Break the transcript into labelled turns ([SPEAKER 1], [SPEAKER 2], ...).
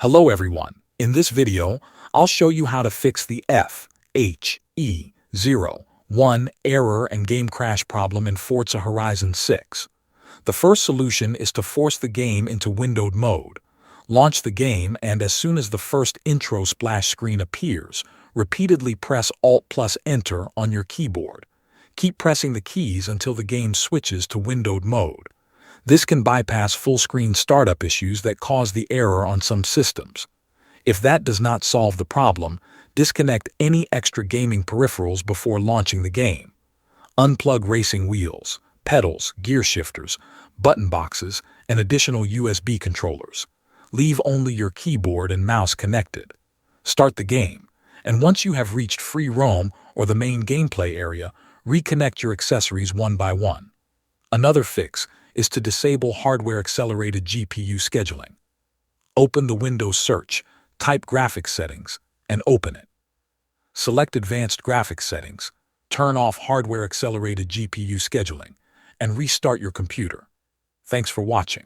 [SPEAKER 1] Hello everyone. In this video, I'll show you how to fix the FHE01 error and game crash problem in Forza Horizon 6. The first solution is to force the game into windowed mode. Launch the game and as soon as the first intro splash screen appears, repeatedly press Alt plus Enter on your keyboard. Keep pressing the keys until the game switches to windowed mode. This can bypass full-screen startup issues that cause the error on some systems. If that does not solve the problem, disconnect any extra gaming peripherals before launching the game. Unplug racing wheels, pedals, gear shifters, button boxes, and additional USB controllers. Leave only your keyboard and mouse connected. Start the game, and once you have reached free roam or the main gameplay area, reconnect your accessories one by one. Another fix is to disable hardware-accelerated GPU scheduling. Open the Windows search, type Graphics Settings, and open it. Select Advanced Graphics Settings, turn off hardware-accelerated GPU scheduling, and restart your computer. Thanks for watching.